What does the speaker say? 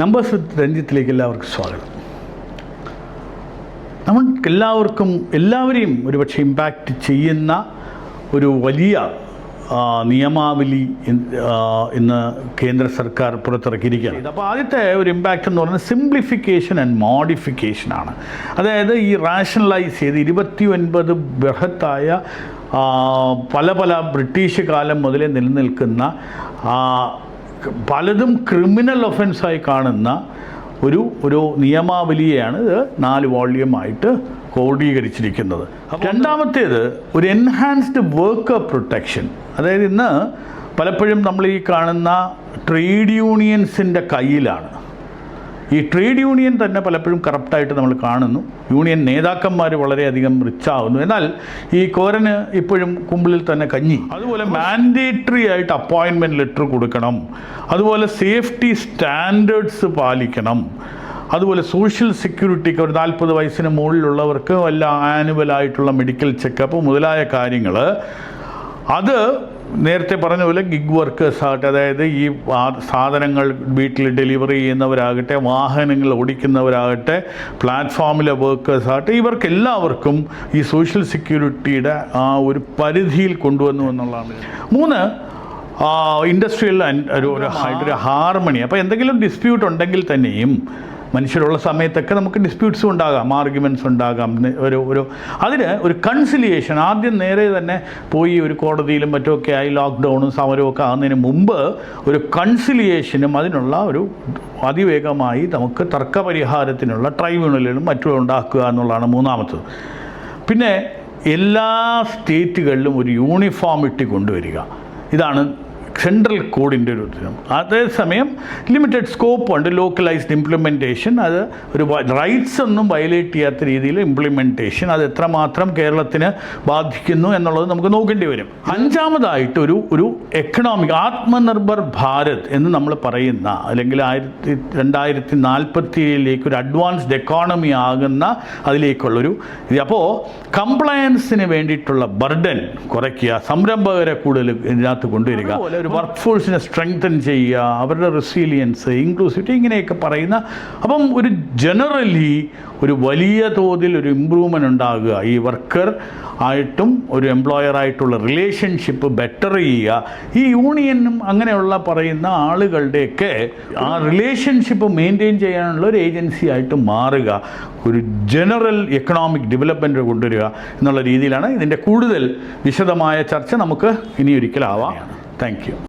Numbers വിത്ത് രഞ്ജിത്തിലേക്ക് എല്ലാവർക്കും സ്വാഗതം. എല്ലാവരെയും ഒരുപക്ഷെ ഇമ്പാക്റ്റ് ചെയ്യുന്ന ഒരു വലിയ നിയമാവലി ഇന്ന് കേന്ദ്ര സർക്കാർ പുറത്തിറക്കിയിരിക്കുകയാണ്. അപ്പോൾ ആദ്യത്തെ ഒരു ഇമ്പാക്റ്റ് എന്ന് പറയുന്നത് സിംപ്ലിഫിക്കേഷൻ ആൻഡ് മോഡിഫിക്കേഷനാണ്. അതായത് ഈ റാഷണലൈസ് ചെയ്ത് 29 ബൃഹത്തായ പല ബ്രിട്ടീഷ് കാലം മുതലേ നിലനിൽക്കുന്ന പലതും ക്രിമിനൽ ഒഫൻസായി കാണുന്ന ഒരു നിയമാവലിയെയാണ് ഇത് 4 വോള്യമായിട്ട് ക്രോഡീകരിച്ചിരിക്കുന്നത്. രണ്ടാമത്തേത് ഒരു എൻഹാൻസ്ഡ് വർക്കർ പ്രൊട്ടക്ഷൻ. അതായത് ഇന്ന് പലപ്പോഴും നമ്മൾ ഈ കാണുന്ന ട്രേഡ് യൂണിയൻസിൻ്റെ കയ്യിലാണ്. ഈ ട്രേഡ് യൂണിയൻ തന്നെ പലപ്പോഴും കറപ്റ്റായിട്ട് നമ്മൾ കാണുന്നു. യൂണിയൻ നേതാക്കന്മാർ വളരെയധികം റിച്ചാവുന്നു. എന്നാൽ ഈ കോരന് ഇപ്പോഴും കുമ്പിളിൽ തന്നെ കഞ്ഞി. അതുപോലെ മാൻഡേറ്ററി ആയിട്ട് അപ്പോയിൻമെൻറ്റ് ലെറ്റർ കൊടുക്കണം. അതുപോലെ സേഫ്റ്റി സ്റ്റാൻഡേർഡ്സ് പാലിക്കണം. അതുപോലെ സോഷ്യൽ സെക്യൂരിറ്റിക്ക് ഒരു 40 വയസ്സിന് മുകളിലുള്ളവർക്ക് വല്ല ആനുവലായിട്ടുള്ള മെഡിക്കൽ ചെക്കപ്പ് മുതലായ കാര്യങ്ങൾ, അത് നേരത്തെ പറഞ്ഞ പോലെ ഗിഗ് വർക്കേഴ്സ് ആകട്ടെ, അതായത് ഈ സാധനങ്ങൾ വീട്ടിൽ ഡെലിവറി ചെയ്യുന്നവരാകട്ടെ, വാഹനങ്ങൾ ഓടിക്കുന്നവരാകട്ടെ, പ്ലാറ്റ്ഫോമിലെ വർക്കേഴ്സ് ആകട്ടെ, ഇവർക്കെല്ലാവർക്കും ഈ സോഷ്യൽ സെക്യൂരിറ്റിയുടെ ആ ഒരു പരിധിയിൽ കൊണ്ടുവന്നു എന്നുള്ളതാണ്. 3, ഇൻഡസ്ട്രിയൽ ഒരു ഹാർമണി. അപ്പോൾ എന്തെങ്കിലും ഡിസ്പ്യൂട്ട് ഉണ്ടെങ്കിൽ തന്നെയും മനുഷ്യരുള്ള സമയത്തൊക്കെ നമുക്ക് ഡിസ്പ്യൂട്ട്സും ഉണ്ടാകാം, ആർഗ്യുമെൻറ്റ്സ് ഉണ്ടാകാം. അതിന് ഒരു കൺസിലിയേഷൻ, ആദ്യം നേരെ തന്നെ പോയി ഒരു കോടതിയിലും മറ്റുമൊക്കെ ആയി ലോക്ക്ഡൗണും സമരവും ഒക്കെ ആകുന്നതിന് മുമ്പ് ഒരു കൺസിലിയേഷനും അതിനുള്ള ഒരു അതിവേഗമായി നമുക്ക് തർക്കപരിഹാരത്തിനുള്ള ട്രൈബ്യൂണലുകളും മറ്റും ഉണ്ടാക്കുക എന്നുള്ളതാണ് 3ാമത്തത്. പിന്നെ എല്ലാ സ്റ്റേറ്റുകളിലും ഒരു യൂണിഫോമിറ്റി കൊണ്ടുവരിക. ഇതാണ് സെൻട്രൽ കോഡിൻ്റെ ഒരു ഉദ്ദേശം. അതേസമയം ലിമിറ്റഡ് സ്കോപ്പ് ഉണ്ട്, ലോക്കലൈസ്ഡ് ഇംപ്ലിമെൻറ്റേഷൻ. അത് ഒരു റൈറ്റ്സ് ഒന്നും വയലേറ്റ് ചെയ്യാത്ത രീതിയിൽ ഇംപ്ലിമെൻറ്റേഷൻ, അത് എത്രമാത്രം കേരളത്തിന് ബാധിക്കുന്നു എന്നുള്ളത് നമുക്ക് നോക്കേണ്ടി വരും. 5ാമതായിട്ട് ഒരു എക്കണോമിക് ആത്മനിർഭർ ഭാരത് എന്ന് നമ്മൾ പറയുന്ന, അല്ലെങ്കിൽ 2047 ഒരു അഡ്വാൻസ്ഡ് എക്കോണമി ആകുന്ന അതിലേക്കുള്ളൊരു ഇത്. അപ്പോൾ കംപ്ലയൻസിന് വേണ്ടിയിട്ടുള്ള ബർഡൻ കുറയ്ക്കുക, സംരംഭകരെ കൂടുതൽ ഇതിനകത്ത് കൊണ്ടുവരിക, ഒരു വർക്ക് ഫോഴ്സിനെ സ്ട്രെങ്തൻ ചെയ്യുക, അവരുടെ റെസിലിയൻസ്, ഇൻക്ലൂസിവിറ്റി, ഇങ്ങനെയൊക്കെ പറയുന്ന. അപ്പം ഒരു ജനറലി ഒരു വലിയ തോതിൽ ഒരു ഇമ്പ്രൂവ്മെൻ്റ് ഉണ്ടാകുക. ഈ വർക്കർ ആയിട്ടും ഒരു എംപ്ലോയറായിട്ടുള്ള റിലേഷൻഷിപ്പ് ബെറ്റർ ചെയ്യുക. ഈ യൂണിയനും അങ്ങനെയുള്ള പറയുന്ന ആളുകളുടെയൊക്കെ ആ റിലേഷൻഷിപ്പ് മെയിൻറ്റെയിൻ ചെയ്യാനുള്ള ഒരു ഏജൻസി ആയിട്ട് മാറുക, ഒരു ജനറൽ എക്കണോമിക് ഡെവലപ്മെൻറ്റ് കൊണ്ടുവരിക എന്നുള്ള രീതിയിലാണ്. ഇതിൻ്റെ കൂടുതൽ വിശദമായ ചർച്ച നമുക്ക് ഇനിയൊരിക്കലാവാം. Thank you.